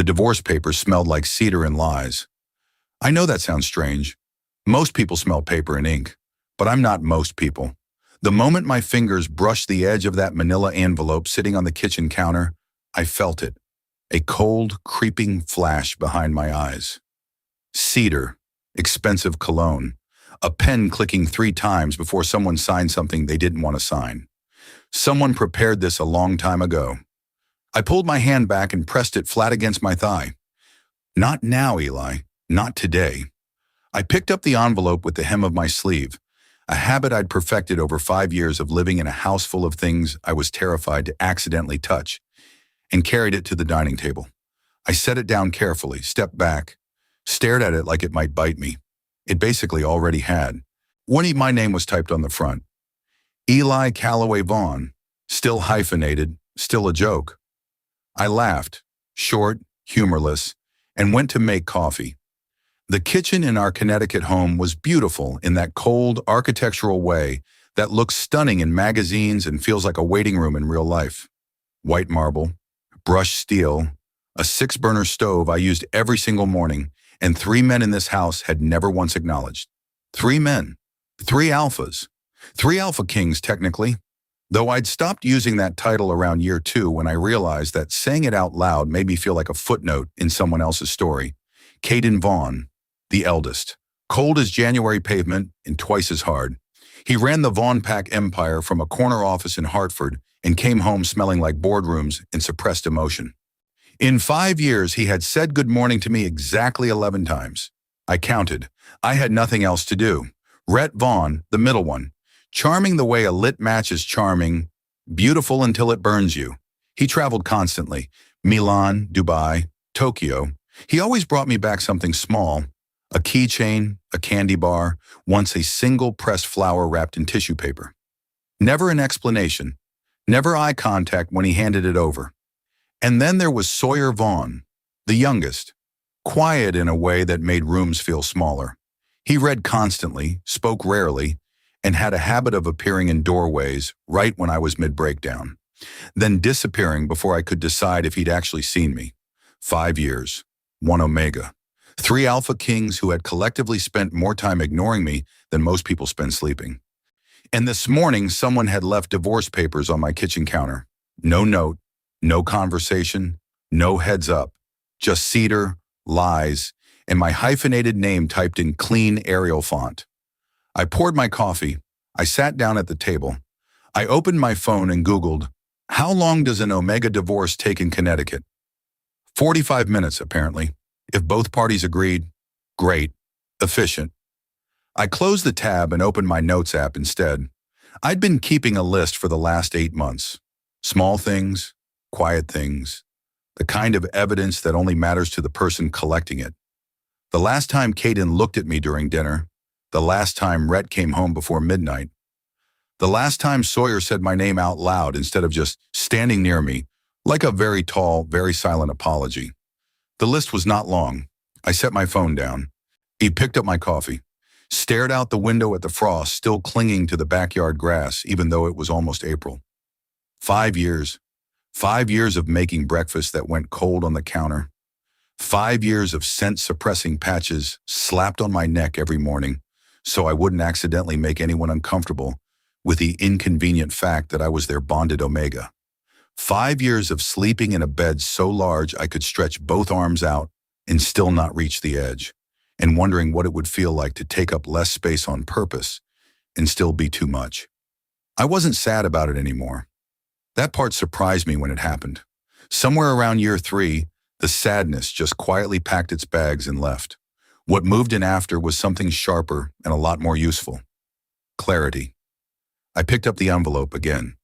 divorce papers smelled like cedar and lies. I know that sounds strange. Most people smell paper and ink, but I'm not most people. The moment my fingers brushed the edge of that manila envelope sitting on the kitchen counter, I felt it. A cold, creeping flash behind my eyes. Cedar, expensive cologne, a pen clicking 3 times before someone signed something they didn't want to sign. Someone prepared this a long time ago. I pulled my hand back and pressed it flat against my thigh. Not now, Eli. Not today. I picked up the envelope with the hem of my sleeve, a habit I'd perfected over 5 years of living in a house full of things I was terrified to accidentally touch, and carried it to the dining table. I set it down carefully, stepped back, stared at it like it might bite me. It basically already had. My name was typed on the front. Eli Calloway-Vaughn, still hyphenated, still a joke. I laughed, short, humorless, and went to make coffee. The kitchen in our Connecticut home was beautiful in that cold, architectural way that looks stunning in magazines and feels like a waiting room in real life. White marble, brushed steel, a 6-burner stove I used every single morning, and 3 men in this house had never once acknowledged. 3 men. 3 alphas. 3 alpha kings, technically. Though I'd stopped using that title around year 2 when I realized that saying it out loud made me feel like a footnote in someone else's story. Caden Vaughn, the eldest. Cold as January pavement and twice as hard. He ran the Vaughn Pack empire from a corner office in Hartford and came home smelling like boardrooms and suppressed emotion. In 5 years, he had said good morning to me exactly 11 times. I counted. I had nothing else to do. Rhett Vaughn, the middle one, charming the way a lit match is charming, beautiful until it burns you. He traveled constantly. Milan, Dubai, Tokyo. He always brought me back something small, a keychain, a candy bar, once a single pressed flower wrapped in tissue paper. Never an explanation, never eye contact when he handed it over. And then there was Sawyer Vaughn, the youngest, quiet in a way that made rooms feel smaller. He read constantly, spoke rarely, and had a habit of appearing in doorways right when I was mid-breakdown, then disappearing before I could decide if he'd actually seen me. 5 years, 1 Omega. 3 alpha kings who had collectively spent more time ignoring me than most people spend sleeping. And this morning, someone had left divorce papers on my kitchen counter. No note, no conversation, no heads up, just cedar, lies, and my hyphenated name typed in clean Arial font. I poured my coffee. I sat down at the table. I opened my phone and Googled, how long does an Omega divorce take in Connecticut? 45 minutes, apparently. If both parties agreed, great, efficient. I closed the tab and opened my notes app instead. I'd been keeping a list for the last 8 months. Small things, quiet things, the kind of evidence that only matters to the person collecting it. The last time Caden looked at me during dinner, the last time Rhett came home before midnight, the last time Sawyer said my name out loud instead of just standing near me, like a very tall, very silent apology. The list was not long. I set my phone down. He picked up my coffee, stared out the window at the frost still clinging to the backyard grass, even though it was almost April. 5 years. 5 years of making breakfast that went cold on the counter. 5 years of scent-suppressing patches slapped on my neck every morning so I wouldn't accidentally make anyone uncomfortable with the inconvenient fact that I was their bonded Omega. 5 years of sleeping in a bed so large I could stretch both arms out and still not reach the edge, and wondering what it would feel like to take up less space on purpose and still be too much. I wasn't sad about it anymore. That part surprised me when it happened. Somewhere around year 3, the sadness just quietly packed its bags and left. What moved in after was something sharper and a lot more useful. Clarity. I picked up the envelope again,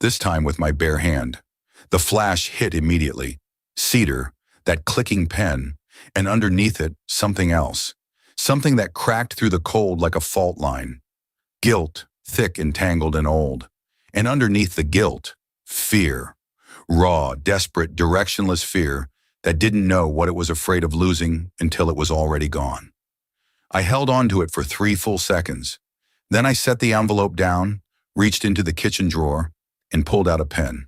this time with my bare hand. The flash hit immediately. Cedar, that clicking pen, and underneath it, something else. Something that cracked through the cold like a fault line. Guilt, thick and tangled and old. And underneath the guilt, fear. Raw, desperate, directionless fear that didn't know what it was afraid of losing until it was already gone. I held on to it for 3 full seconds. Then I set the envelope down, reached into the kitchen drawer, and pulled out a pen.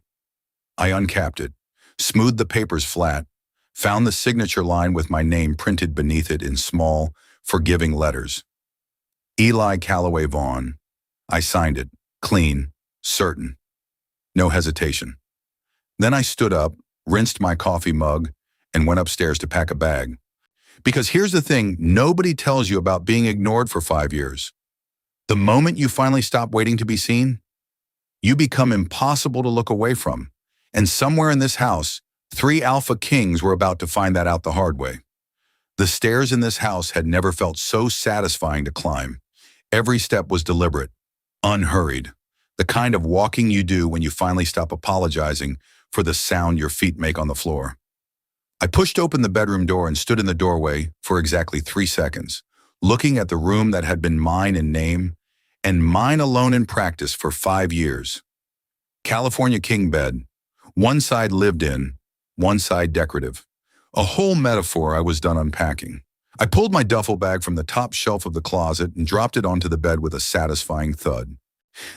I uncapped it, smoothed the papers flat, found the signature line with my name printed beneath it in small, forgiving letters. Eli Calloway-Vaughn. I signed it, clean, certain, no hesitation. Then I stood up, rinsed my coffee mug, and went upstairs to pack a bag. Because here's the thing nobody tells you about being ignored for 5 years. The moment you finally stop waiting to be seen, you become impossible to look away from. And somewhere in this house, 3 alpha kings were about to find that out the hard way. The stairs in this house had never felt so satisfying to climb. Every step was deliberate, unhurried, the kind of walking you do when you finally stop apologizing for the sound your feet make on the floor. I pushed open the bedroom door and stood in the doorway for exactly 3 seconds, looking at the room that had been mine in name and mine alone in practice for 5 years. California king bed, one side lived in, one side decorative. A whole metaphor I was done unpacking. I pulled my duffel bag from the top shelf of the closet and dropped it onto the bed with a satisfying thud.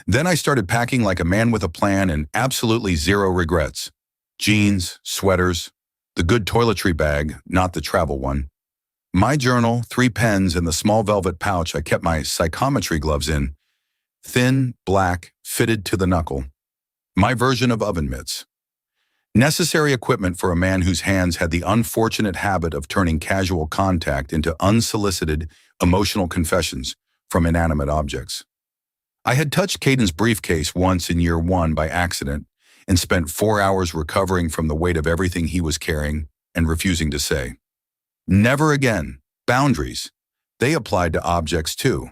Then I started packing like a man with a plan and absolutely zero regrets. Jeans, sweaters, the good toiletry bag, not the travel one. My journal, 3 pens, and the small velvet pouch I kept my psychometry gloves in. Thin, black, fitted to the knuckle. My version of oven mitts. Necessary equipment for a man whose hands had the unfortunate habit of turning casual contact into unsolicited, emotional confessions from inanimate objects. I had touched Caden's briefcase once in year 1 by accident and spent 4 hours recovering from the weight of everything he was carrying and refusing to say. Never again. Boundaries. They applied to objects too.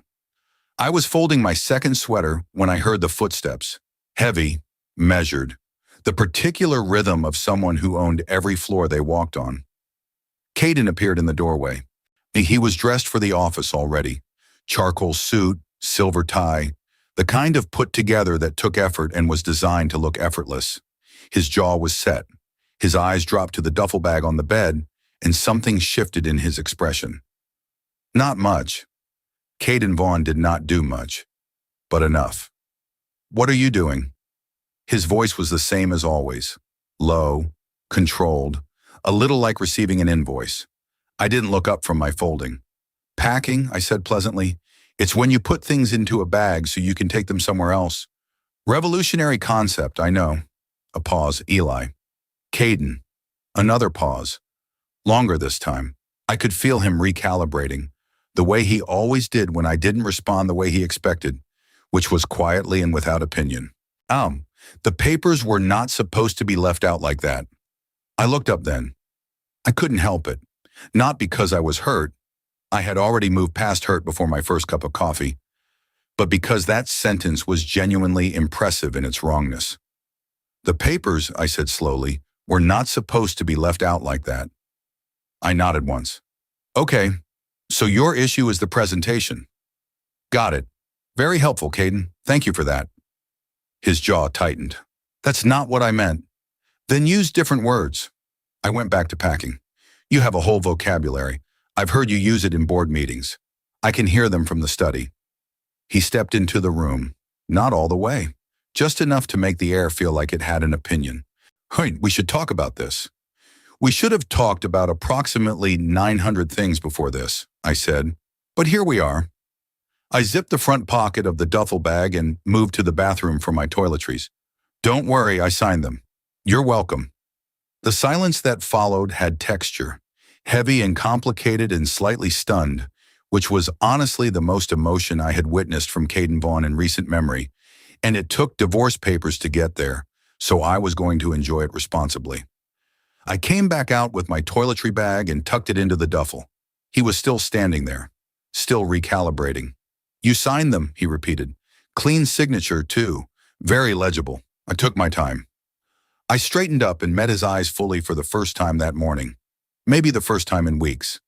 I was folding my second sweater when I heard the footsteps. Heavy, measured. The particular rhythm of someone who owned every floor they walked on. Caden appeared in the doorway. He was dressed for the office already. Charcoal suit, silver tie, the kind of put together that took effort and was designed to look effortless. His jaw was set. His eyes dropped to the duffel bag on the bed, and something shifted in his expression. Not much. Caden Vaughn did not do much, but enough. What are you doing? His voice was the same as always, low, controlled, a little like receiving an invoice. I didn't look up from my folding. Packing, I said pleasantly. It's when you put things into a bag so you can take them somewhere else. Revolutionary concept, I know. A pause, Eli. Caden. Another pause. Longer this time. I could feel him recalibrating, the way he always did when I didn't respond the way he expected, which was quietly and without opinion. The papers were not supposed to be left out like that. I looked up then. I couldn't help it. Not because I was hurt. I had already moved past hurt before my first cup of coffee. But because that sentence was genuinely impressive in its wrongness. The papers, I said slowly, were not supposed to be left out like that. I nodded once. Okay, so your issue is the presentation. Got it. Very helpful, Caden. Thank you for that. His jaw tightened. That's not what I meant. Then use different words. I went back to packing. You have a whole vocabulary. I've heard you use it in board meetings. I can hear them from the study. He stepped into the room. Not all the way. Just enough to make the air feel like it had an opinion. Right, we should talk about this. We should have talked about approximately 900 things before this, I said. But here we are. I zipped the front pocket of the duffel bag and moved to the bathroom for my toiletries. Don't worry, I signed them. You're welcome. The silence that followed had texture, heavy and complicated and slightly stunned, which was honestly the most emotion I had witnessed from Caden Vaughn in recent memory, and it took divorce papers to get there, so I was going to enjoy it responsibly. I came back out with my toiletry bag and tucked it into the duffel. He was still standing there, still recalibrating. You signed them, he repeated. Clean signature, too. Very legible. I took my time. I straightened up and met his eyes fully for the first time that morning. Maybe the first time in weeks.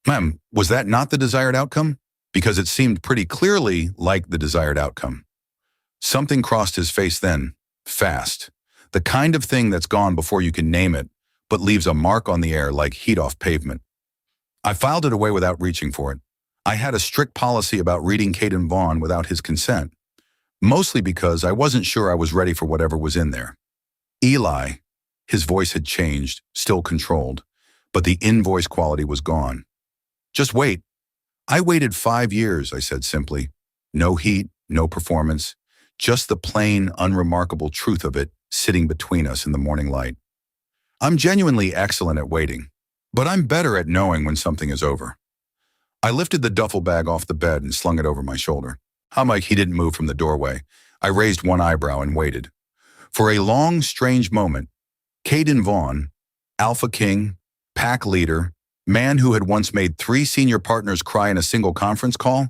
Ma'am, was that not the desired outcome? Because it seemed pretty clearly like the desired outcome. Something crossed his face then, fast. The kind of thing that's gone before you can name it, but leaves a mark on the air like heat off pavement. I filed it away without reaching for it. I had a strict policy about reading Caden Vaughn without his consent, mostly because I wasn't sure I was ready for whatever was in there. Eli, his voice had changed, still controlled, but the invoice quality was gone. Just wait. I waited 5 years, I said simply. No heat, no performance, just the plain, unremarkable truth of it sitting between us in the morning light. I'm genuinely excellent at waiting, but I'm better at knowing when something is over. I lifted the duffel bag off the bed and slung it over my shoulder. He didn't move from the doorway. I raised one eyebrow and waited. For a long, strange moment, Caden Vaughn, alpha king, pack leader, man who had once made 3 senior partners cry in a single conference call,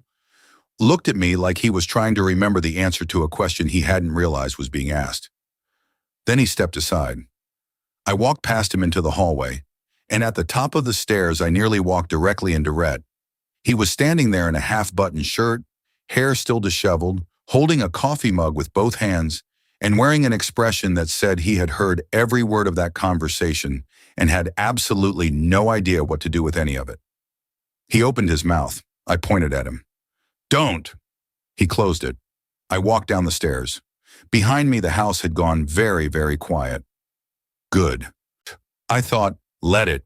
looked at me like he was trying to remember the answer to a question he hadn't realized was being asked. Then he stepped aside. I walked past him into the hallway, and at the top of the stairs I nearly walked directly into Rhett. He was standing there in a half-buttoned shirt, hair still disheveled, holding a coffee mug with both hands, and wearing an expression that said he had heard every word of that conversation and had absolutely no idea what to do with any of it. He opened his mouth. I pointed at him. "Don't!" He closed it. I walked down the stairs. Behind me, the house had gone very, very quiet. Good. I thought, let it.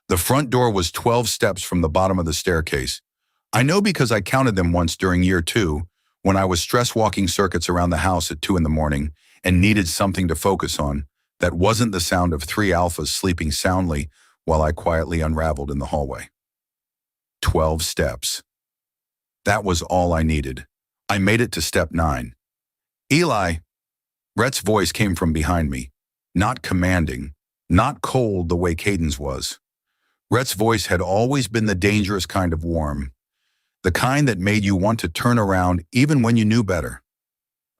The front door was 12 steps from the bottom of the staircase. I know because I counted them once during year 2, when I was stress-walking circuits around the house at 2 in the morning and needed something to focus on that wasn't the sound of 3 alphas sleeping soundly while I quietly unraveled in the hallway. 12 steps. That was all I needed. I made it to step 9. "Eli!" Rhett's voice came from behind me. Not commanding, not cold the way Caden's was. Rhett's voice had always been the dangerous kind of warm, the kind that made you want to turn around even when you knew better.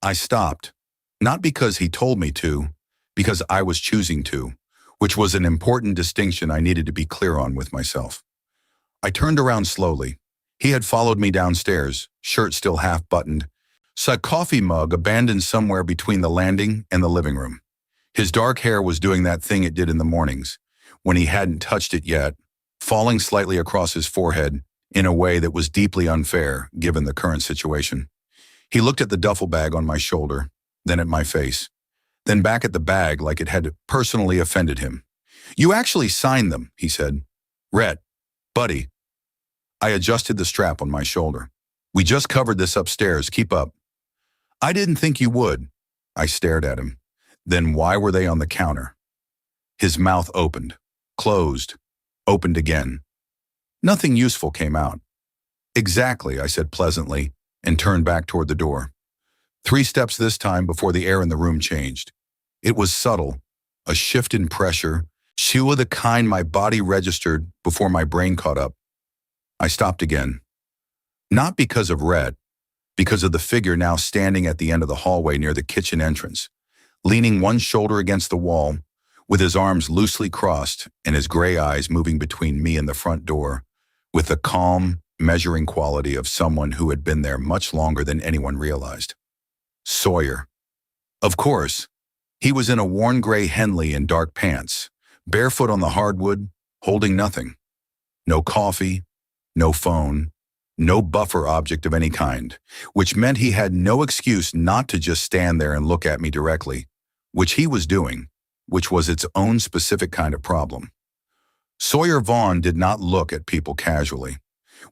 I stopped, not because he told me to, because I was choosing to, which was an important distinction I needed to be clear on with myself. I turned around slowly. He had followed me downstairs, shirt still half-buttoned, a coffee mug abandoned somewhere between the landing and the living room. His dark hair was doing that thing it did in the mornings, when he hadn't touched it yet, falling slightly across his forehead in a way that was deeply unfair given the current situation. He looked at the duffel bag on my shoulder, then at my face, then back at the bag like it had personally offended him. "You actually signed them," he said. "Rhett, buddy." I adjusted the strap on my shoulder. "We just covered this upstairs, keep up." "I didn't think you would." I stared at him. "Then why were they on the counter?" His mouth opened, closed, opened again. Nothing useful came out. "Exactly," I said pleasantly, and turned back toward the door. 3 steps this time before the air in the room changed. It was subtle, a shift in pressure, of the kind my body registered before my brain caught up. I stopped again. Not because of Rhett, because of the figure now standing at the end of the hallway near the kitchen entrance, leaning one shoulder against the wall, with his arms loosely crossed and his gray eyes moving between me and the front door, with the calm, measuring quality of someone who had been there much longer than anyone realized. Sawyer. Of course, he was in a worn gray Henley and dark pants, barefoot on the hardwood, holding nothing. No coffee, no phone, no buffer object of any kind, which meant he had no excuse not to just stand there and look at me directly, which he was doing, which was its own specific kind of problem. Sawyer Vaughn did not look at people casually.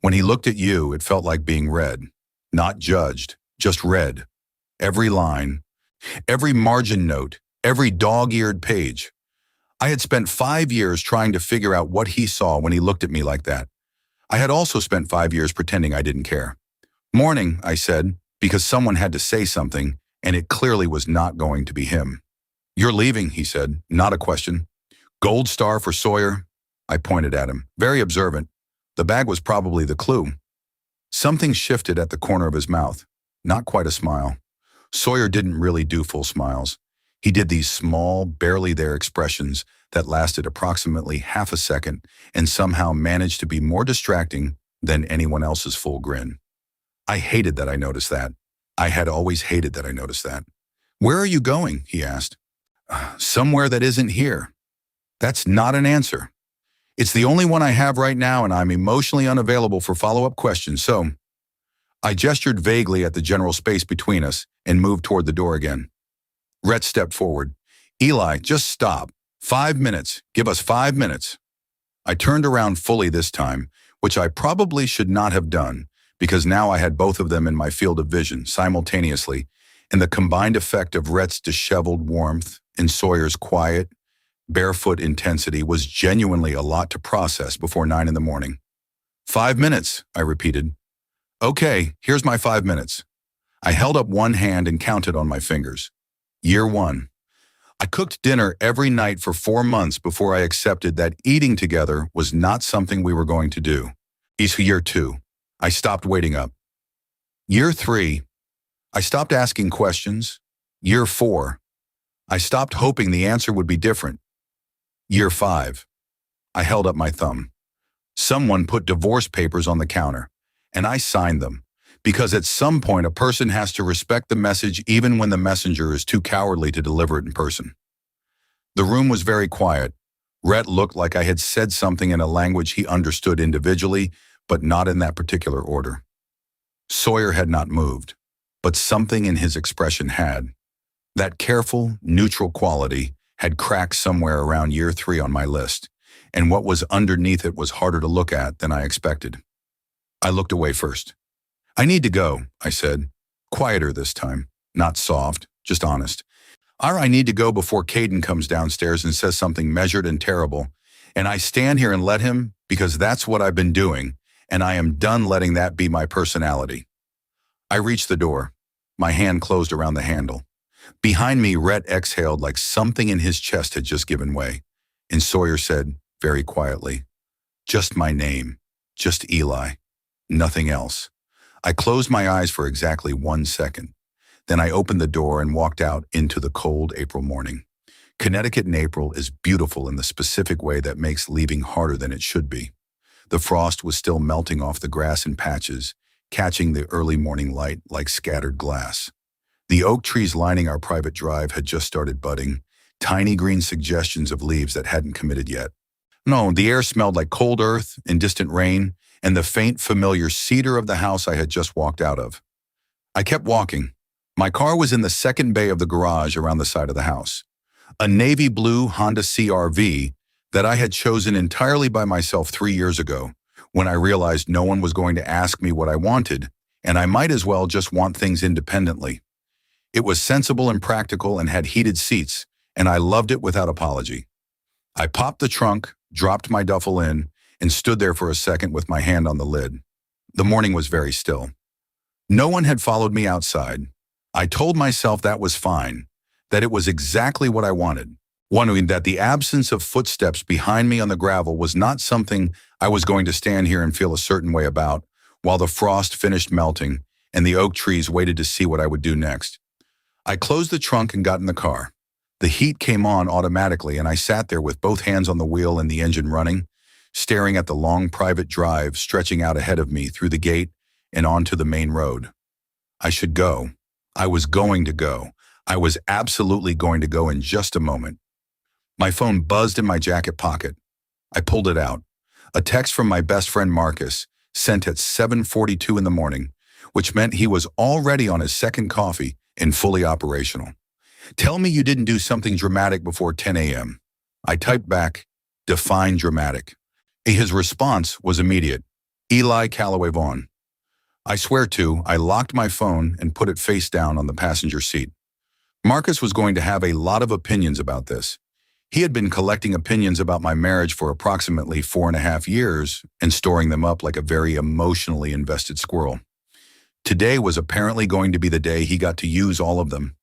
When he looked at you, it felt like being read, not judged, just read. Every line, every margin note, every dog-eared page. I had spent 5 years trying to figure out what he saw when he looked at me like that. I had also spent 5 years pretending I didn't care. "Morning," I said, because someone had to say something, and it clearly was not going to be him. "You're leaving," he said, not a question. "Gold star for Sawyer." I pointed at him, very observant. The bag was probably the clue. Something shifted at the corner of his mouth. Not quite a smile. Sawyer didn't really do full smiles. He did these small, barely there expressions that lasted approximately half a second and somehow managed to be more distracting than anyone else's full grin. I hated that I noticed that. I had always hated that I noticed that. "Where are you going?" he asked. "Somewhere that isn't here." That's not an answer. It's the only one I have right now, and I'm emotionally unavailable for follow-up questions, so I gestured vaguely at the general space between us and moved toward the door again. Rhett stepped forward. "Eli, just stop. 5 minutes. Give us 5 minutes." I turned around fully this time, which I probably should not have done, because now I had both of them in my field of vision simultaneously, and the combined effect of Rhett's disheveled warmth and Sawyer's quiet, barefoot intensity was genuinely a lot to process before 9 in the morning. 5 minutes, I repeated. Okay, here's my 5 minutes. I held up one hand and counted on my fingers. Year 1. I cooked dinner every night for 4 months before I accepted that eating together was not something we were going to do. Year 2. I stopped waiting up. Year 3. I stopped asking questions. Year 4. I stopped hoping the answer would be different. Year 5. I held up my thumb. Someone put divorce papers on the counter, and I signed them, because at some point a person has to respect the message even when the messenger is too cowardly to deliver it in person. The room was very quiet. Rhett looked like I had said something in a language he understood individually, but not in that particular order. Sawyer had not moved, but something in his expression had. That careful, neutral quality had cracked somewhere around year 3 on my list, and what was underneath it was harder to look at than I expected. I looked away first. I need to go, I said. Quieter this time, not soft, just honest. I need to go before Caden comes downstairs and says something measured and terrible, and I stand here and let him because that's what I've been doing, and I am done letting that be my personality. I reached the door. My hand closed around the handle. Behind me, Rhett exhaled like something in his chest had just given way, and Sawyer said, very quietly, "Just my name, just Eli, nothing else." I closed my eyes for exactly 1 second. Then I opened the door and walked out into the cold April morning. Connecticut in April is beautiful in the specific way that makes leaving harder than it should be. The frost was still melting off the grass in patches, catching the early morning light like scattered glass. The oak trees lining our private drive had just started budding, tiny green suggestions of leaves that hadn't committed yet. No, the air smelled like cold earth and distant rain, and the faint, familiar cedar of the house I had just walked out of. I kept walking. My car was in the second bay of the garage around the side of the house. A navy blue Honda CR-V that I had chosen entirely by myself 3 years ago, when I realized no one was going to ask me what I wanted, and I might as well just want things independently. It was sensible and practical and had heated seats, and I loved it without apology. I popped the trunk, dropped my duffel in, and stood there for a second with my hand on the lid. The morning was very still. No one had followed me outside. I told myself that was fine, that it was exactly what I wanted, wondering that the absence of footsteps behind me on the gravel was not something I was going to stand here and feel a certain way about, while the frost finished melting and the oak trees waited to see what I would do next. I closed the trunk and got in the car. The heat came on automatically, and I sat there with both hands on the wheel and the engine running, staring at the long private drive stretching out ahead of me through the gate and onto the main road. I should go. I was going to go. I was absolutely going to go in just a moment. My phone buzzed in my jacket pocket. I pulled it out. A text from my best friend Marcus, sent at 7:42 in the morning, which meant he was already on his second coffee and fully operational. "Tell me you didn't do something dramatic before 10 a.m. I typed back, "Define dramatic." His response was immediate. Eli Calloway-Vaughn. I swear I locked my phone and put it face down on the passenger seat. Marcus was going to have a lot of opinions about this. He had been collecting opinions about my marriage for approximately 4.5 years and storing them up like a very emotionally invested squirrel. Today was apparently going to be the day he got to use all of them.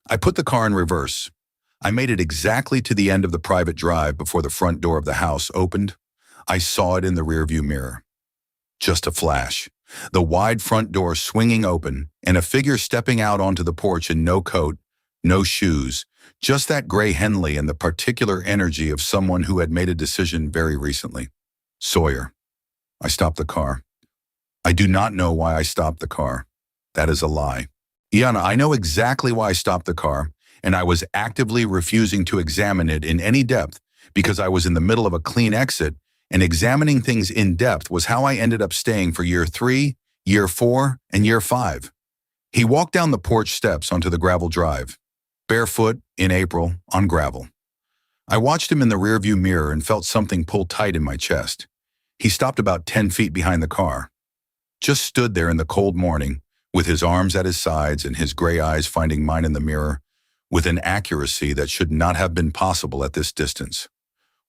I put the car in reverse. I made it exactly to the end of the private drive before the front door of the house opened. I saw it in the rearview mirror. Just a flash. The wide front door swinging open, and a figure stepping out onto the porch in no coat, no shoes, just that gray Henley and the particular energy of someone who had made a decision very recently. Sawyer. I stopped the car. I do not know why I stopped the car. That is a lie. Iana, I know exactly why I stopped the car, and I was actively refusing to examine it in any depth because I was in the middle of a clean exit, and examining things in depth was how I ended up staying for year 3, year 4, and year 5. He walked down the porch steps onto the gravel drive, barefoot in April on gravel. I watched him in the rearview mirror and felt something pull tight in my chest. He stopped about 10 feet behind the car. Just stood there in the cold morning, with his arms at his sides and his gray eyes finding mine in the mirror, with an accuracy that should not have been possible at this distance.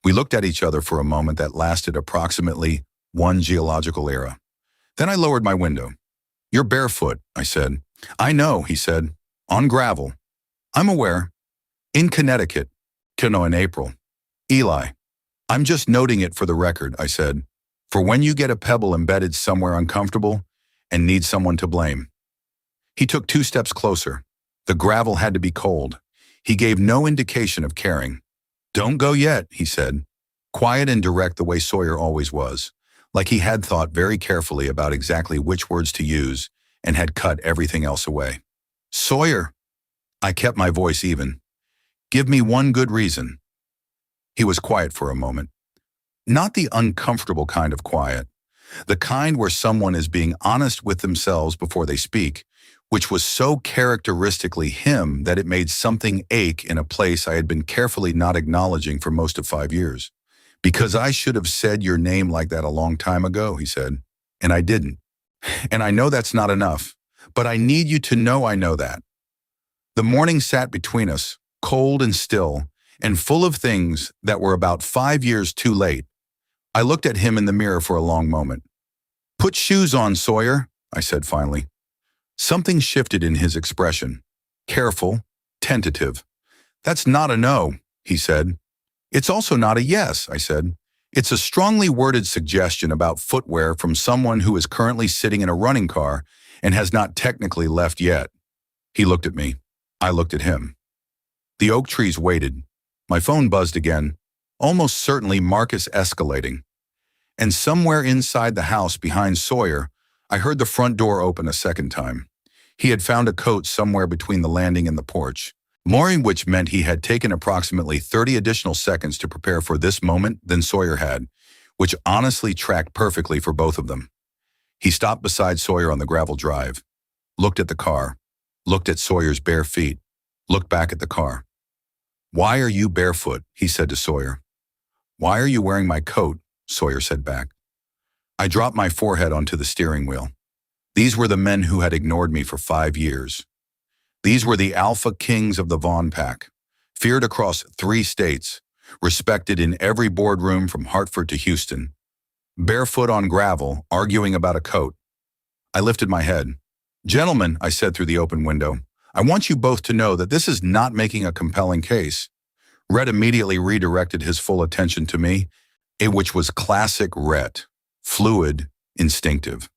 We looked at each other for a moment that lasted approximately one geological era. Then I lowered my window. "You're barefoot," I said. "I know," he said. "On gravel." "I'm aware." "In Connecticut." In April. "Eli, I'm just noting it for the record," I said, "for when you get a pebble embedded somewhere uncomfortable and need someone to blame." He took 2 steps closer. The gravel had to be cold. He gave no indication of caring. "Don't go yet," he said, quiet and direct the way Sawyer always was, like he had thought very carefully about exactly which words to use and had cut everything else away. "Sawyer," I kept my voice even, "give me one good reason." He was quiet for a moment. Not the uncomfortable kind of quiet, the kind where someone is being honest with themselves before they speak, which was so characteristically him that it made something ache in a place I had been carefully not acknowledging for most of 5 years. "Because I should have said your name like that a long time ago," he said, "and I didn't. And I know that's not enough, but I need you to know I know that." The morning sat between us, cold and still, and full of things that were about 5 years too late. I looked at him in the mirror for a long moment. "Put shoes on, Sawyer," I said finally. Something shifted in his expression. Careful, tentative. "That's not a no," he said. "It's also not a yes," I said. "It's a strongly worded suggestion about footwear from someone who is currently sitting in a running car and has not technically left yet." He looked at me. I looked at him. The oak trees waited. My phone buzzed again, almost certainly Marcus escalating. And somewhere inside the house behind Sawyer, I heard the front door open a second time. He had found a coat somewhere between the landing and the porch, mooring which meant he had taken approximately 30 additional seconds to prepare for this moment than Sawyer had, which honestly tracked perfectly for both of them. He stopped beside Sawyer on the gravel drive, looked at the car, looked at Sawyer's bare feet, looked back at the car. "Why are you barefoot?" he said to Sawyer. "Why are you wearing my coat?" Sawyer said back. I dropped my forehead onto the steering wheel. These were the men who had ignored me for 5 years. These were the alpha kings of the Vaughn pack, feared across 3 states, respected in every boardroom from Hartford to Houston. Barefoot on gravel, arguing about a coat. I lifted my head. "Gentlemen," I said through the open window, "I want you both to know that this is not making a compelling case." Rhett immediately redirected his full attention to me, which was classic Rhett. Fluid, instinctive.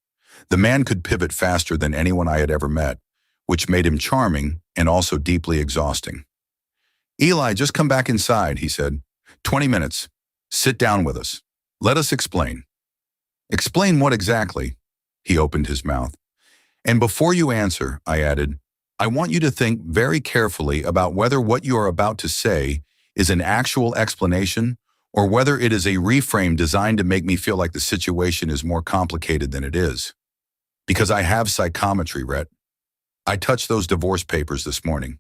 The man could pivot faster than anyone I had ever met, which made him charming and also deeply exhausting. "Eli, just come back inside," he said. 20 minutes. Sit down with us. Let us explain." "Explain what exactly?" He opened his mouth. "And before you answer," I added, "I want you to think very carefully about whether what you are about to say is an actual explanation or whether it is a reframe designed to make me feel like the situation is more complicated than it is. Because I have psychometry, Rhett. I touched those divorce papers this morning.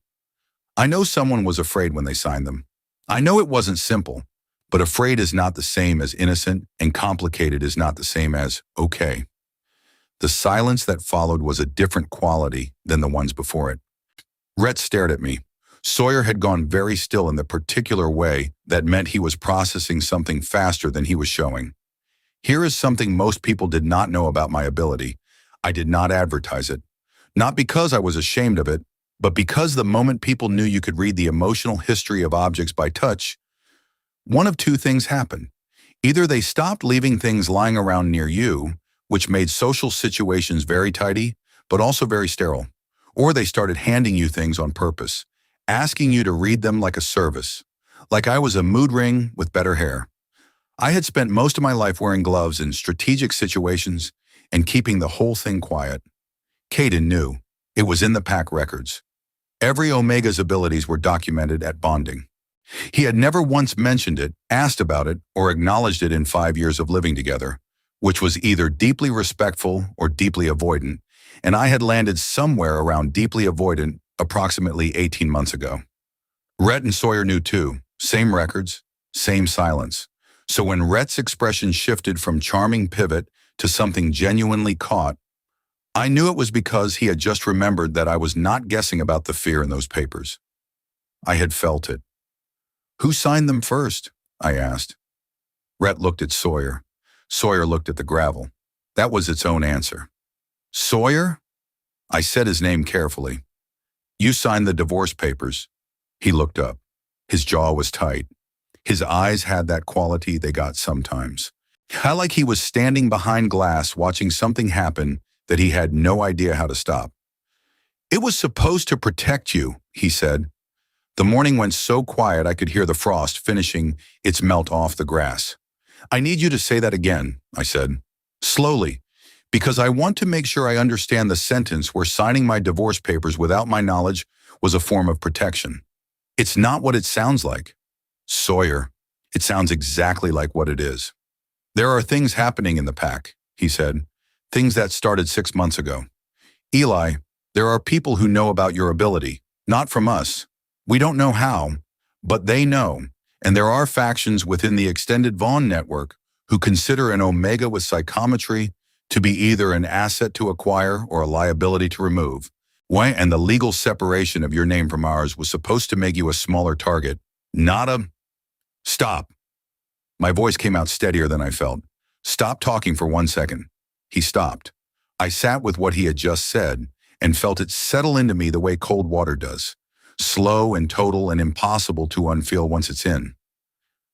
I know someone was afraid when they signed them. I know it wasn't simple, but afraid is not the same as innocent, and complicated is not the same as okay. The silence that followed was a different quality than the ones before it. Rhett stared at me. Sawyer had gone very still in the particular way that meant he was processing something faster than he was showing. Here is something most people did not know about my ability. I did not advertise it. Not because I was ashamed of it, but because the moment people knew you could read the emotional history of objects by touch, one of 2 things happened. Either they stopped leaving things lying around near you, which made social situations very tidy, but also very sterile, or they started handing you things on purpose, asking you to read them like a service, like I was a mood ring with better hair. I had spent most of my life wearing gloves in strategic situations and keeping the whole thing quiet. Caden knew. It was in the pack records. Every Omega's abilities were documented at bonding. He had never once mentioned it, asked about it, or acknowledged it in 5 years of living together, which was either deeply respectful or deeply avoidant, and I had landed somewhere around deeply avoidant approximately 18 months ago. Rhett and Sawyer knew too, Same records, same silence. So when Rhett's expression shifted from charming pivot to something genuinely caught, I knew it was because he had just remembered that I was not guessing about the fear in those papers. I had felt it. Who signed them first? I asked. Rhett looked at Sawyer. Sawyer looked at the gravel. That was its own answer. Sawyer? I said his name carefully. You signed the divorce papers. He looked up. His jaw was tight. His eyes had that quality they got sometimes. How like he was standing behind glass watching something happen that he had no idea how to stop. It was supposed to protect you, he said. The morning went so quiet I could hear the frost finishing its melt off the grass. I need you to say that again, I said. Slowly, because I want to make sure I understand the sentence where signing my divorce papers without my knowledge was a form of protection. It's not what it sounds like. Sawyer, it sounds exactly like what it is. There are things happening in the pack, he said, things that started 6 months ago. Eli, there are people who know about your ability, not from us. We don't know how, but they know, and there are factions within the extended Vaughn network who consider an omega with psychometry to be either an asset to acquire or a liability to remove. Why? And the legal separation of your name from ours was supposed to make you a smaller target, not a... Stop. My voice came out steadier than I felt. Stop talking for 1 second. He stopped. I sat with what he had just said and felt it settle into me the way cold water does. Slow and total and impossible to unfeel once it's in.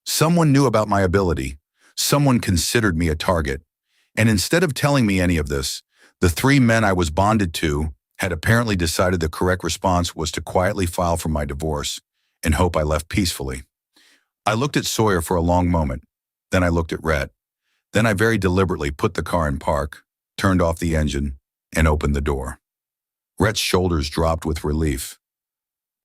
Someone knew about my ability. Someone considered me a target. And instead of telling me any of this, the 3 men I was bonded to had apparently decided the correct response was to quietly file for my divorce and hope I left peacefully. I looked at Sawyer for a long moment. Then I looked at Rhett. Then I very deliberately put the car in park, turned off the engine, and opened the door. Rhett's shoulders dropped with relief.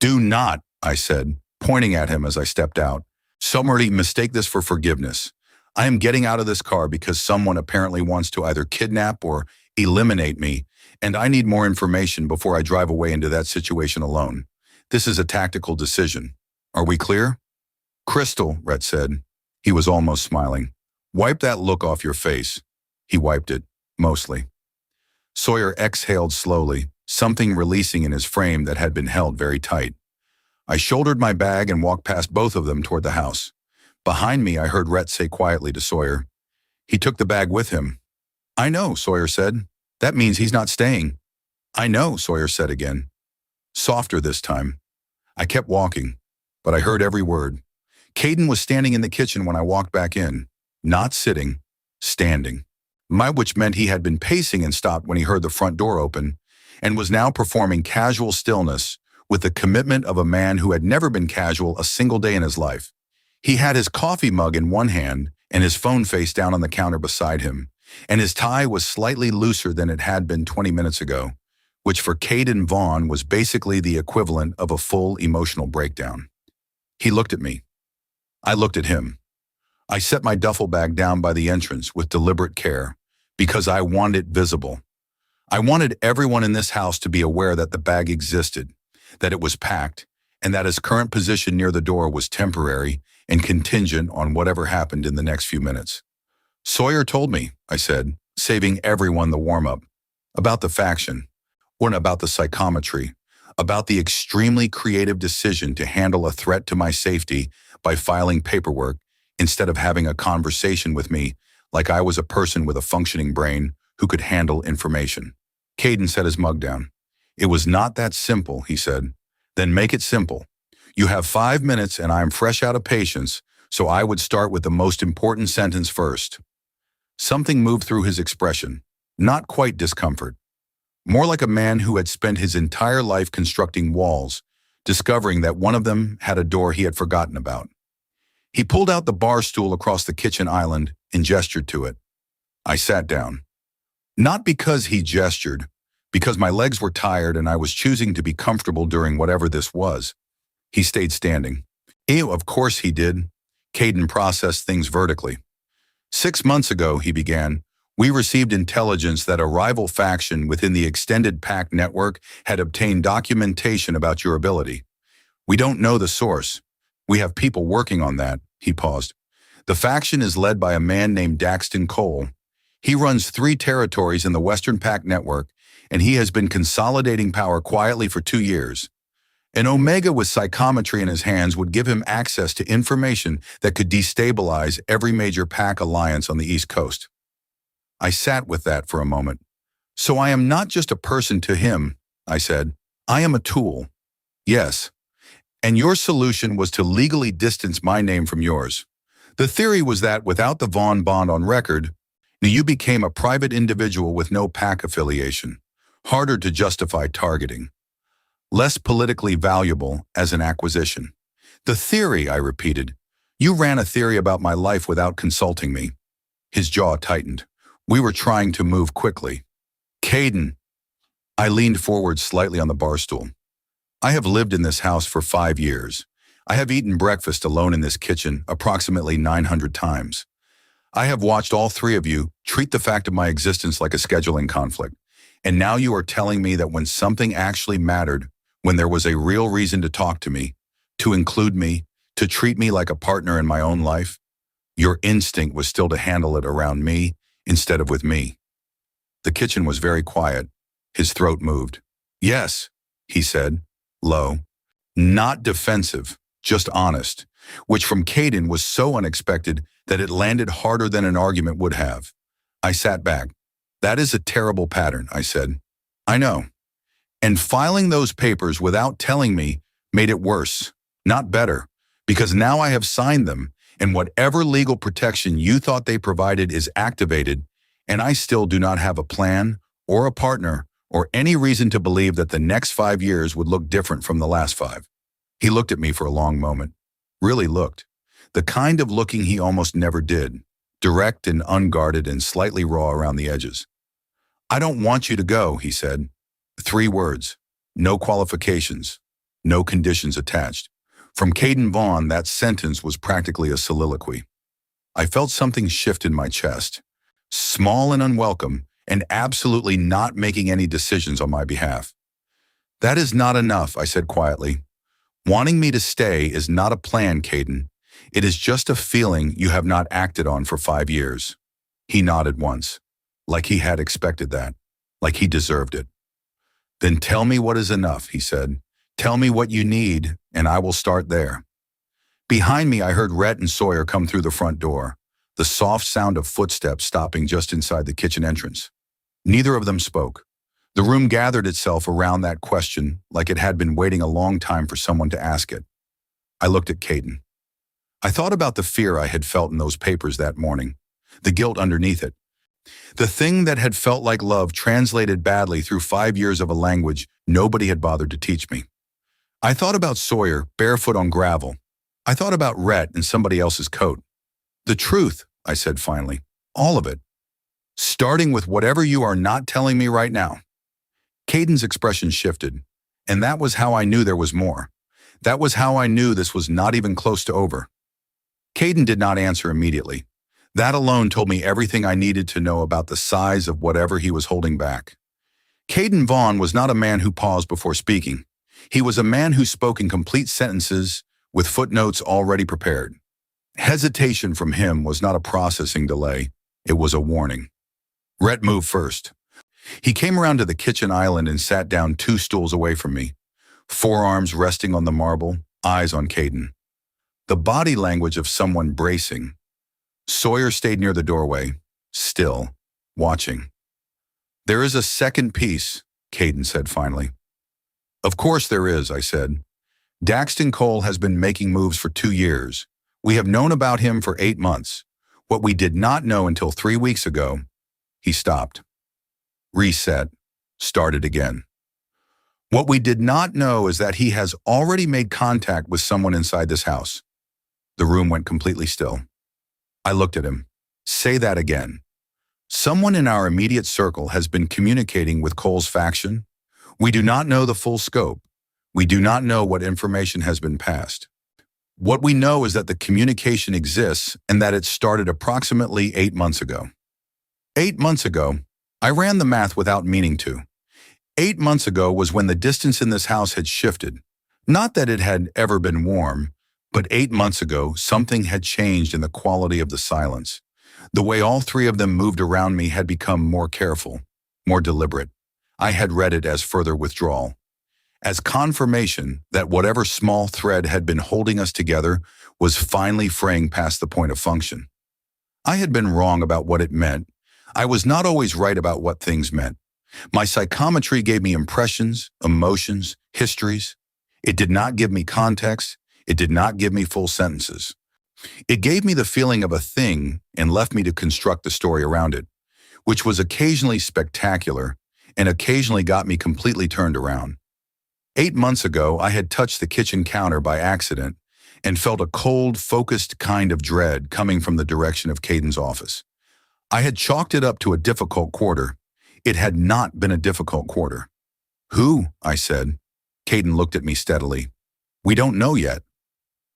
Do not, I said, pointing at him as I stepped out. Somebody mistake this for forgiveness. I am getting out of this car because someone apparently wants to either kidnap or eliminate me, and I need more information before I drive away into that situation alone. This is a tactical decision. Are we clear? Crystal, Rhett said. He was almost smiling. Wipe that look off your face. He wiped it, mostly. Sawyer exhaled slowly, something releasing in his frame that had been held very tight. I shouldered my bag and walked past both of them toward the house. Behind me, I heard Rhett say quietly to Sawyer, he took the bag with him. I know, Sawyer said. That means he's not staying. I know, Sawyer said again. Softer this time. I kept walking, but I heard every word. Caden was standing in the kitchen when I walked back in, not sitting, standing. Which meant he had been pacing and stopped when he heard the front door open, and was now performing casual stillness with the commitment of a man who had never been casual a single day in his life. He had his coffee mug in one hand and his phone face down on the counter beside him, and his tie was slightly looser than it had been 20 minutes ago, which for Caden Vaughn was basically the equivalent of a full emotional breakdown. He looked at me. I looked at him. I set my duffel bag down by the entrance with deliberate care because I wanted it visible. I wanted everyone in this house to be aware that the bag existed, that it was packed, and that his current position near the door was temporary and contingent on whatever happened in the next few minutes. Sawyer told me, I said, saving everyone the warm-up, about the faction, or about the psychometry, about the extremely creative decision to handle a threat to my safety by filing paperwork instead of having a conversation with me like I was a person with a functioning brain who could handle information. Caden set his mug down. It was not that simple, he said. Then make it simple. You have 5 minutes and I am fresh out of patience, so I would start with the most important sentence first. Something moved through his expression, not quite discomfort. More like a man who had spent his entire life constructing walls, discovering that one of them had a door he had forgotten about. He pulled out the bar stool across the kitchen island and gestured to it. I sat down. Not because he gestured, because my legs were tired and I was choosing to be comfortable during whatever this was. He stayed standing. Ew, of course he did. Caden processed things vertically. 6 months ago, he began, we received intelligence that a rival faction within the extended pack network had obtained documentation about your ability. We don't know the source. We have people working on that." He paused. "The faction is led by a man named Daxton Cole. He runs 3 territories in the Western Pact network, and he has been consolidating power quietly for 2 years. An Omega with psychometry in his hands would give him access to information that could destabilize every major Pact alliance on the East Coast." I sat with that for a moment. "So I am not just a person to him," I said. "I am a tool." "Yes. And your solution was to legally distance my name from yours. The theory was that without the Vaughn bond on record, you became a private individual with no Pact affiliation, harder to justify targeting, less politically valuable as an acquisition." "The theory," I repeated. "You ran a theory about my life without consulting me." His jaw tightened. "We were trying to move quickly." "Caden." I leaned forward slightly on the bar stool. "I have lived in this house for 5 years. I have eaten breakfast alone in this kitchen approximately 900 times. I have watched all 3 of you treat the fact of my existence like a scheduling conflict. And now you are telling me that when something actually mattered, when there was a real reason to talk to me, to include me, to treat me like a partner in my own life, your instinct was still to handle it around me instead of with me." The kitchen was very quiet. His throat moved. "Yes," he said, low. Not defensive, just honest, which from Caden was so unexpected that it landed harder than an argument would have. I sat back. "That is a terrible pattern," I said. "I know. And filing those papers without telling me made it worse, not better, because now I have signed them, and whatever legal protection you thought they provided is activated, and I still do not have a plan or a partner or any reason to believe that the next 5 years would look different from the last 5. He looked at me for a long moment. Really looked. The kind of looking he almost never did. Direct and unguarded and slightly raw around the edges. "I don't want you to go," he said. 3 words. No qualifications. No conditions attached. From Caden Vaughn, that sentence was practically a soliloquy. I felt something shift in my chest. Small and unwelcome, and absolutely not making any decisions on my behalf. "That is not enough," I said quietly. "Wanting me to stay is not a plan, Caden. It is just a feeling you have not acted on for 5 years." He nodded once, like he had expected that, like he deserved it. "Then tell me what is enough," he said. "Tell me what you need, and I will start there." Behind me, I heard Rhett and Sawyer come through the front door, the soft sound of footsteps stopping just inside the kitchen entrance. Neither of them spoke. The room gathered itself around that question like it had been waiting a long time for someone to ask it. I looked at Caden. I thought about the fear I had felt in those papers that morning, the guilt underneath it. The thing that had felt like love translated badly through 5 years of a language nobody had bothered to teach me. I thought about Sawyer, barefoot on gravel. I thought about Rhett in somebody else's coat. "The truth," I said finally, "all of it. Starting with whatever you are not telling me right now." Caden's expression shifted, and that was how I knew there was more. That was how I knew this was not even close to over. Caden did not answer immediately. That alone told me everything I needed to know about the size of whatever he was holding back. Caden Vaughn was not a man who paused before speaking. He was a man who spoke in complete sentences with footnotes already prepared. Hesitation from him was not a processing delay, it was a warning. Rhett moved first. He came around to the kitchen island and sat down 2 stools away from me, forearms resting on the marble, eyes on Caden. The body language of someone bracing. Sawyer stayed near the doorway, still, watching. "There is a second piece," Caden said finally. "Of course there is," I said. "Daxton Cole has been making moves for 2 years. We have known about him for 8 months. What we did not know until 3 weeks ago." He stopped. Reset. Started again. "What we did not know is that he has already made contact with someone inside this house." The room went completely still. I looked at him. "Say that again." "Someone in our immediate circle has been communicating with Cole's faction. We do not know the full scope. We do not know what information has been passed. What we know is that the communication exists and that it started approximately 8 months ago." 8 months ago, I ran the math without meaning to. 8 months ago was when the distance in this house had shifted. Not that it had ever been warm, But 8 months ago, something had changed in the quality of the silence. The way all three of them moved around me had become more careful, more deliberate. I had read it as further withdrawal, as confirmation that whatever small thread had been holding us together was finally fraying past the point of function. I had been wrong about what it meant. I was not always right about what things meant. My psychometry gave me impressions, emotions, histories. It did not give me context. It did not give me full sentences. It gave me the feeling of a thing and left me to construct the story around it, which was occasionally spectacular and occasionally got me completely turned around. 8 months ago, I had touched the kitchen counter by accident and felt a cold, focused kind of dread coming from the direction of Caden's office. I had chalked it up to a difficult quarter. It had not been a difficult quarter. "Who?" I said. Caden looked at me steadily. "We don't know yet."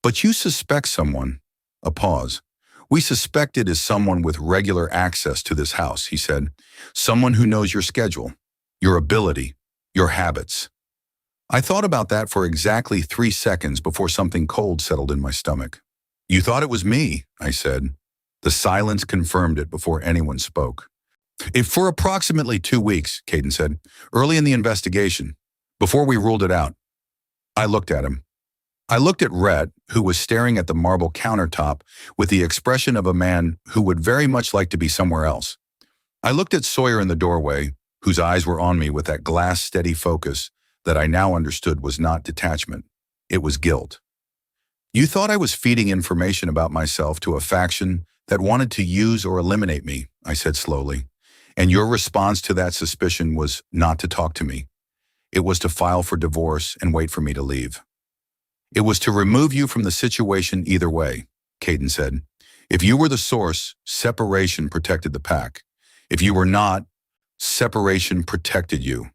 "But you suspect someone." A pause. "We suspect it is someone with regular access to this house," he said. "Someone who knows your schedule, your ability, your habits." I thought about that for exactly 3 seconds before something cold settled in my stomach. "You thought it was me," I said. The silence confirmed it before anyone spoke. "If for approximately 2 weeks," Caden said, "early in the investigation, before we ruled it out." I looked at him. I looked at Rhett, who was staring at the marble countertop with the expression of a man who would very much like to be somewhere else. I looked at Sawyer in the doorway, whose eyes were on me with that glass steady focus that I now understood was not detachment. It was guilt. "You thought I was feeding information about myself to a faction that wanted to use or eliminate me," I said slowly. "And your response to that suspicion was not to talk to me. It was to file for divorce and wait for me to leave." "It was to remove you from the situation either way," Caden said. "If you were the source, separation protected the pack. If you were not, separation protected you."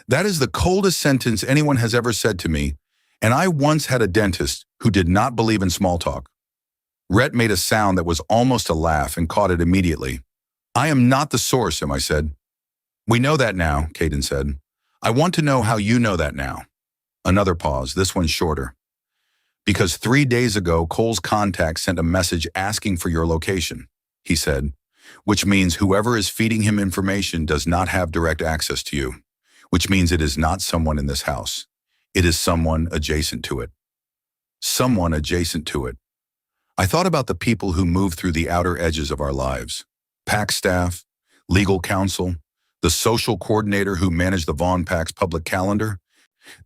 That is the coldest sentence anyone has ever said to me, and I once had a dentist who did not believe in small talk. Rhett made a sound that was almost a laugh and caught it immediately. "I am not the source," I said. "We know that now," Caden said. "I want to know how you know that now." Another pause, this one shorter. "Because 3 days ago, Cole's contact sent a message asking for your location," he said, "which means whoever is feeding him information does not have direct access to you, which means it is not someone in this house. It is someone adjacent to it." Someone adjacent to it. I thought about the people who move through the outer edges of our lives. PAC staff, legal counsel, the social coordinator who managed the Vaughn PAC's public calendar,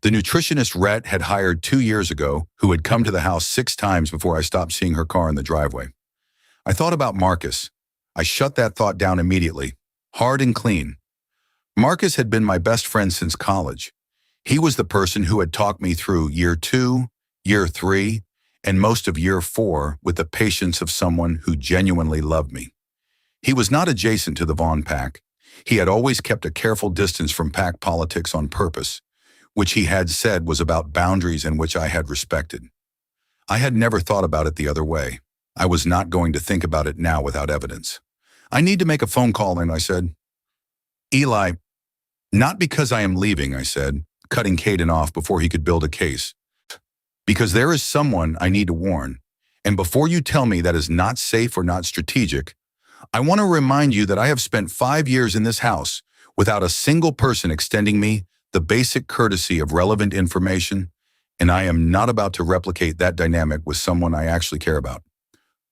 the nutritionist Rhett had hired 2 years ago who had come to the house 6 times before I stopped seeing her car in the driveway. I thought about Marcus. I shut that thought down immediately, hard and clean. Marcus had been my best friend since college. He was the person who had talked me through year 2, year 3, and most of year 4 with the patience of someone who genuinely loved me. He was not adjacent to the Vaughn PAC. He had always kept a careful distance from PAC politics on purpose, which he had said was about boundaries in which I had respected. I had never thought about it the other way. I was not going to think about it now without evidence. "I need to make a phone call," and I said. "Eli, not because I am leaving," I said, cutting Caden off before he could build a case. "Because there is someone I need to warn, and before you tell me that is not safe or not strategic, I want to remind you that I have spent 5 years in this house without a single person extending me the basic courtesy of relevant information, and I am not about to replicate that dynamic with someone I actually care about."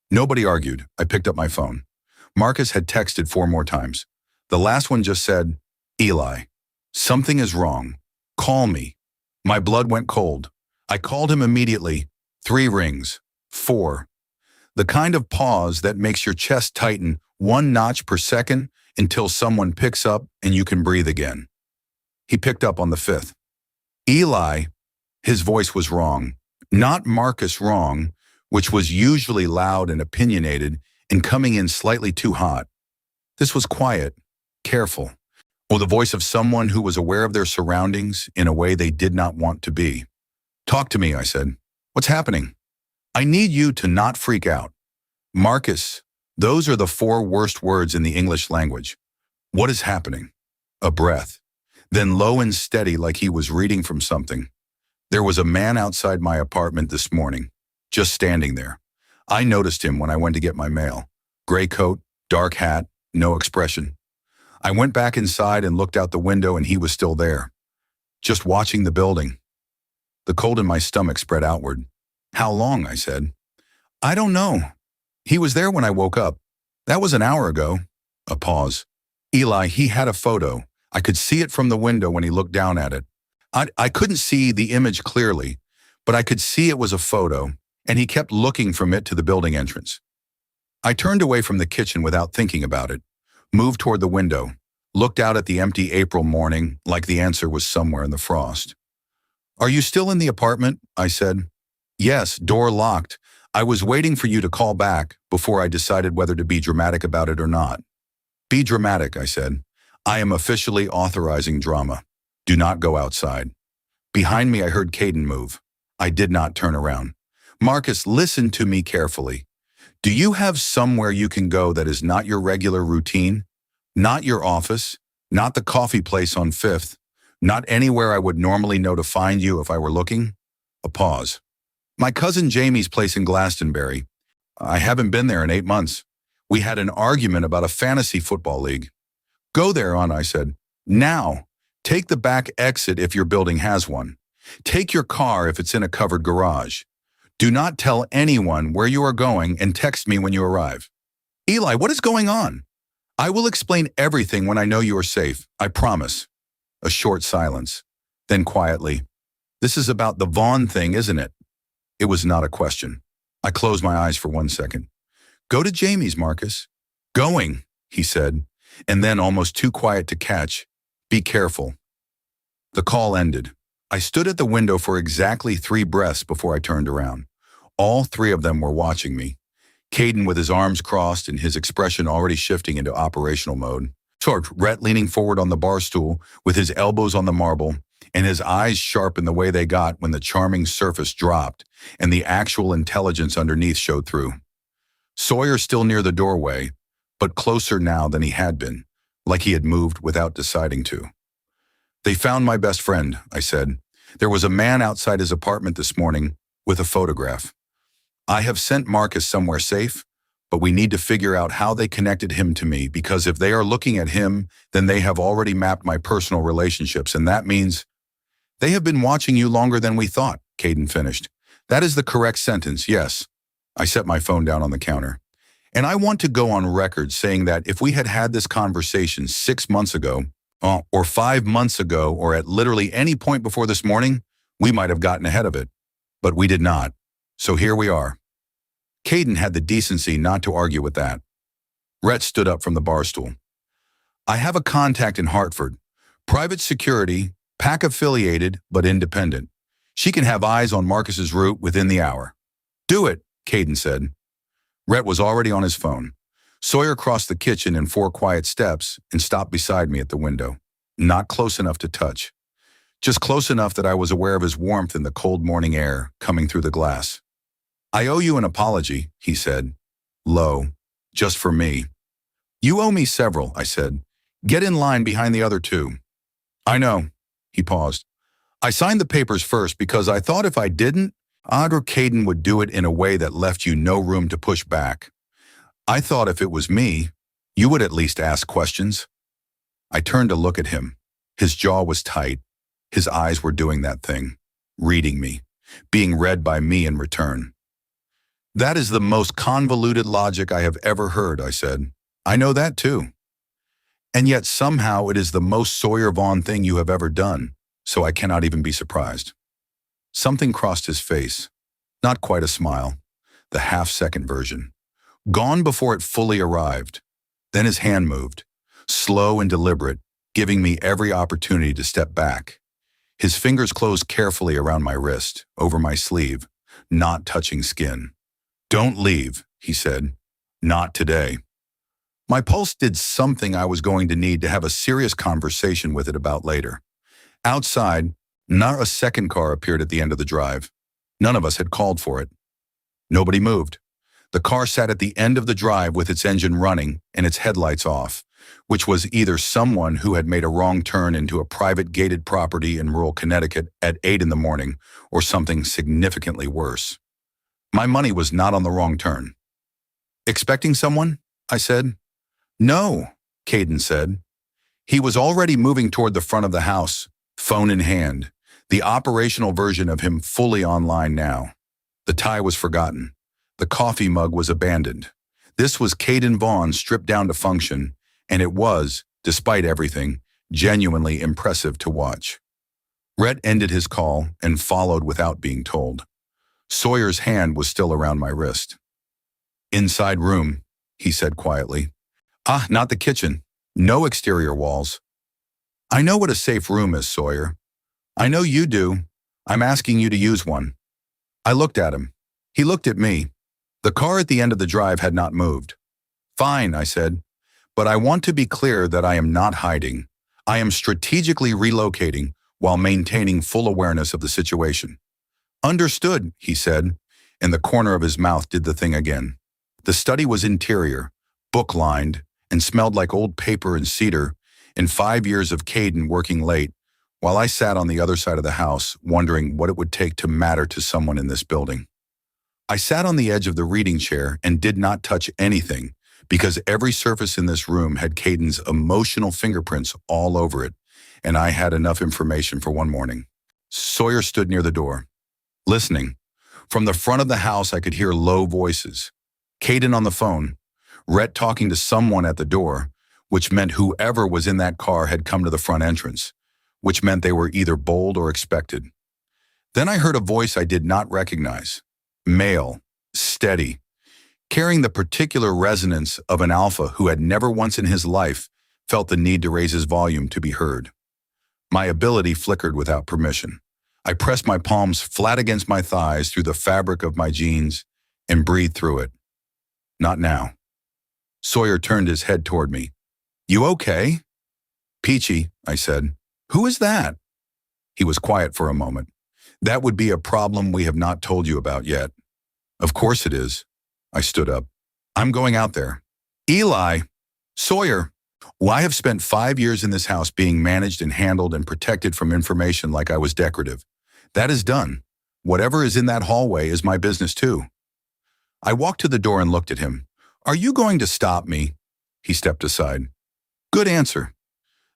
Nobody argued. I picked up my phone. Marcus had texted 4 more times. The last one just said, "Eli, something is wrong. Call me." My blood went cold. I called him immediately. 3 rings. 4. The kind of pause that makes your chest tighten 1 notch per second until someone picks up and you can breathe again. He picked up on the 5th. "Eli," his voice was wrong. Not Marcus wrong, which was usually loud and opinionated and coming in slightly too hot. This was quiet, careful, or the voice of someone who was aware of their surroundings in a way they did not want to be. "Talk to me," I said. "What's happening?" "I need you to not freak out." "Marcus," those are the 4 worst words in the English language. "What is happening?" A breath. Then low and steady like he was reading from something. "There was a man outside my apartment this morning. just standing there. I noticed him when I went to get my mail. Gray coat, dark hat, no expression. I went back inside and looked out the window and he was still there, just watching the building. The cold in my stomach spread outward. How long? I said. I don't know. He was there when I woke up. That was an hour ago. A pause. Eli, he had a photo. I could see it from the window when he looked down at it. I couldn't see the image clearly, but I could see it was a photo, and he kept looking from it to the building entrance. I turned away from the kitchen without thinking about it, moved toward the window, looked out at the empty April morning like the answer was somewhere in the frost. Are you still in the apartment? I said. Yes, door locked. I was waiting for you to call back before I decided whether to be dramatic about it or not. Be dramatic, I said. I am officially authorizing drama. Do not go outside. Behind me, I heard Caden move. I did not turn around. Marcus, listen to me carefully. Do you have somewhere you can go that is not your regular routine? Not your office, not the coffee place on 5th, not anywhere I would normally know to find you if I were looking? A pause. My cousin Jamie's place in Glastonbury. I haven't been there in 8 months. We had an argument about a fantasy football league. Go there, I said. Now. Take the back exit if your building has one. Take your car if it's in a covered garage. Do not tell anyone where you are going and text me when you arrive. Eli, what is going on? I will explain everything when I know you are safe. I promise. A short silence. Then quietly, this is about the Vaughn thing, isn't it? It was not a question. I closed my eyes for 1 second. Go to Jamie's, Marcus. Going, he said, and then almost too quiet to catch. Be careful. The call ended. I stood at the window for exactly 3 breaths before I turned around. All 3 of them were watching me. Caden with his arms crossed and his expression already shifting into operational mode. Rhett leaning forward on the bar stool with his elbows on the marble and his eyes sharp in the way they got when the charming surface dropped and the actual intelligence underneath showed through. Sawyer still near the doorway, but closer now than he had been, like he had moved without deciding to. They found my best friend, I said. There was a man outside his apartment this morning with a photograph. I have sent Marcus somewhere safe, but we need to figure out how they connected him to me, because if they are looking at him, then they have already mapped my personal relationships, and that means they have been watching you longer than we thought, Caden finished. That is the correct sentence, yes. I set my phone down on the counter. And I want to go on record saying that if we had had this conversation 6 months ago, or 5 months ago, or at literally any point before this morning, we might have gotten ahead of it. But we did not. So here we are. Caden had the decency not to argue with that. Rhett stood up from the bar stool. I have a contact in Hartford. Private security, PAC affiliated, but independent. She can have eyes on Marcus's route within the hour. Do it, Caden said. Rhett was already on his phone. Sawyer crossed the kitchen in 4 quiet steps and stopped beside me at the window. Not close enough to touch. Just close enough that I was aware of his warmth in the cold morning air coming through the glass. I owe you an apology, he said. Low. Just for me. You owe me several, I said. Get in line behind the other 2. I know. He paused. I signed the papers first because I thought if I didn't, Odd or Caden would do it in a way that left you no room to push back. I thought if it was me, you would at least ask questions. I turned to look at him. His jaw was tight. His eyes were doing that thing, reading me, being read by me in return. That is the most convoluted logic I have ever heard, I said. I know that too. And yet somehow it is the most Sawyer Vaughn thing you have ever done, so I cannot even be surprised. Something crossed his face. Not quite a smile. The half-second version. Gone before it fully arrived. Then his hand moved, slow and deliberate, giving me every opportunity to step back. His fingers closed carefully around my wrist, over my sleeve, not touching skin. Don't leave, he said. Not today. My pulse did something I was going to need to have a serious conversation with it about later. Outside, not a second car appeared at the end of the drive. None of us had called for it. Nobody moved. The car sat at the end of the drive with its engine running and its headlights off, which was either someone who had made a wrong turn into a private gated property in rural Connecticut at 8 in the morning or something significantly worse. My money was not on the wrong turn. Expecting someone? I said. No, Caden said. He was already moving toward the front of the house, phone in hand, the operational version of him fully online now. The tie was forgotten. The coffee mug was abandoned. This was Caden Vaughn stripped down to function, and it was, despite everything, genuinely impressive to watch. Rhett ended his call and followed without being told. Sawyer's hand was still around my wrist. Inside room, he said quietly. Ah, not the kitchen. No exterior walls. I know what a safe room is, Sawyer. I know you do. I'm asking you to use one. I looked at him. He looked at me. The car at the end of the drive had not moved. Fine, I said, but I want to be clear that I am not hiding. I am strategically relocating while maintaining full awareness of the situation. Understood, he said, and the corner of his mouth did the thing again. The study was interior, book-lined, and smelled like old paper and cedar, and 5 years of Caden working late, while I sat on the other side of the house, wondering what it would take to matter to someone in this building. I sat on the edge of the reading chair and did not touch anything, because every surface in this room had Caden's emotional fingerprints all over it, and I had enough information for one morning. Sawyer stood near the door, listening. From the front of the house, I could hear low voices. Caden on the phone, Rhett talking to someone at the door, which meant whoever was in that car had come to the front entrance, which meant they were either bold or expected. Then I heard a voice I did not recognize. Male, steady, carrying the particular resonance of an alpha who had never once in his life felt the need to raise his volume to be heard. My ability flickered without permission. I pressed my palms flat against my thighs through the fabric of my jeans and breathed through it. Not now. Sawyer turned his head toward me. You okay? Peachy, I said. Who is that? He was quiet for a moment. That would be a problem we have not told you about yet. Of course it is. I stood up. I'm going out there. Eli! Sawyer! Well, I have spent 5 years in this house being managed and handled and protected from information like I was decorative. That is done. Whatever is in that hallway is my business too. I walked to the door and looked at him. Are you going to stop me? He stepped aside. Good answer.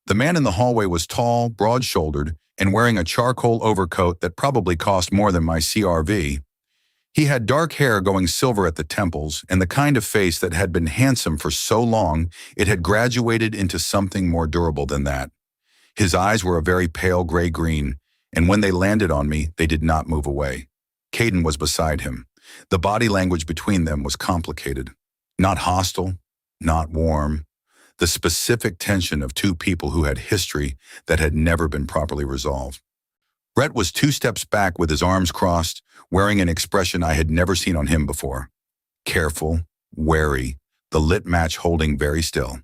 The man in the hallway was tall, broad-shouldered, and wearing a charcoal overcoat that probably cost more than my CRV. He had dark hair going silver at the temples and the kind of face that had been handsome for so long it had graduated into something more durable than that. His eyes were a very pale gray-green, and when they landed on me, they did not move away. Caden was beside him. The body language between them was complicated. Not hostile, not warm. The specific tension of two people who had history that had never been properly resolved. Rhett was 2 steps back with his arms crossed, wearing an expression I had never seen on him before. Careful, wary, the lit match holding very still.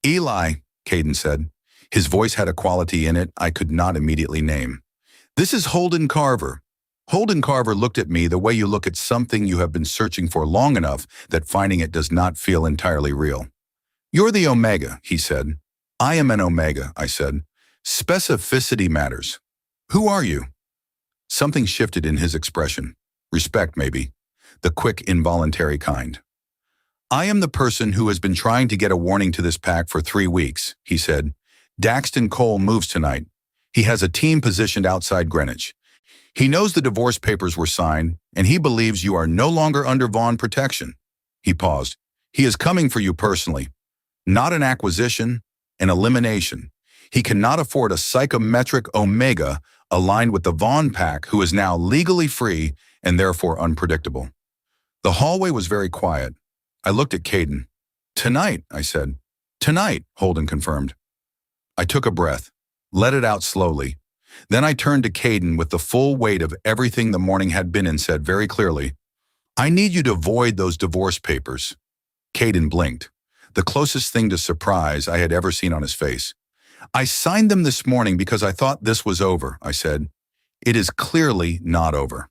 Eli, Caden said. His voice had a quality in it I could not immediately name. This is Holden Carver. Holden Carver looked at me the way you look at something you have been searching for long enough that finding it does not feel entirely real. You're the Omega, he said. I am an Omega, I said. Specificity matters. Who are you? Something shifted in his expression. Respect, maybe. The quick, involuntary kind. I am the person who has been trying to get a warning to this pack for 3 weeks, he said. Daxton Cole moves tonight. He has a team positioned outside Greenwich. He knows the divorce papers were signed, and he believes you are no longer under Vaughn protection. He paused. He is coming for you personally. Not an acquisition, an elimination. He cannot afford a psychometric Omega aligned with the Vaughn pack who is now legally free and therefore unpredictable. The hallway was very quiet. I looked at Caden. Tonight, I said. Tonight, Holden confirmed. I took a breath, let it out slowly. Then I turned to Caden with the full weight of everything the morning had been and said very clearly, I need you to void those divorce papers. Caden blinked, the closest thing to surprise I had ever seen on his face. I signed them this morning because I thought this was over, I said. It is clearly not over.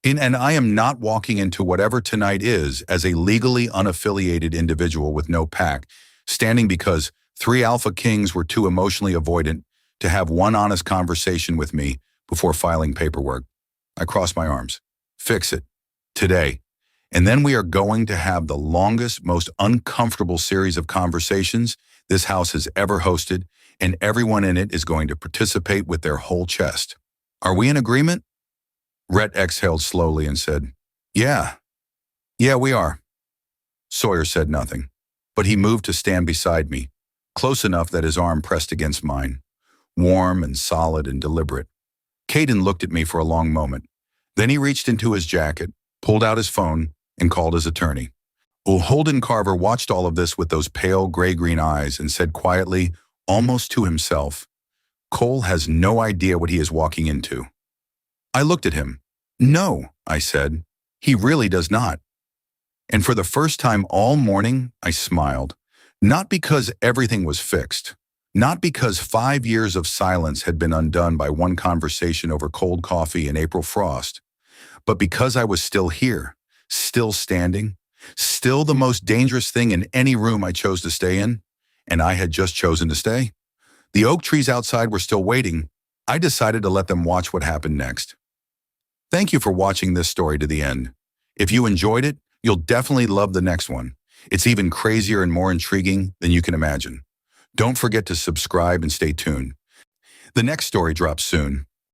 And I am not walking into whatever tonight is as a legally unaffiliated individual with no pack, standing because 3 Alpha Kings were too emotionally avoidant to have one honest conversation with me before filing paperwork. I crossed my arms. Fix it. today. And then we are going to have the longest, most uncomfortable series of conversations this house has ever hosted, and everyone in it is going to participate with their whole chest. Are we in agreement? Rhett exhaled slowly and said, Yeah, we are. Sawyer said nothing, but he moved to stand beside me, close enough that his arm pressed against mine, warm and solid and deliberate. Caden looked at me for a long moment. Then he reached into his jacket, pulled out his phone, and called his attorney. Holden Carver watched all of this with those pale gray-green eyes and said quietly, almost to himself, Cole has no idea what he is walking into. I looked at him. No, I said, he really does not. And for the first time all morning, I smiled. Not because everything was fixed. Not because 5 years of silence had been undone by one conversation over cold coffee and April frost, but because I was still here, still standing, still the most dangerous thing in any room I chose to stay in, and I had just chosen to stay. The oak trees outside were still waiting. I decided to let them watch what happened next. Thank you for watching this story to the end. If you enjoyed it, you'll definitely love the next one. It's even crazier and more intriguing than you can imagine. Don't forget to subscribe and stay tuned. The next story drops soon.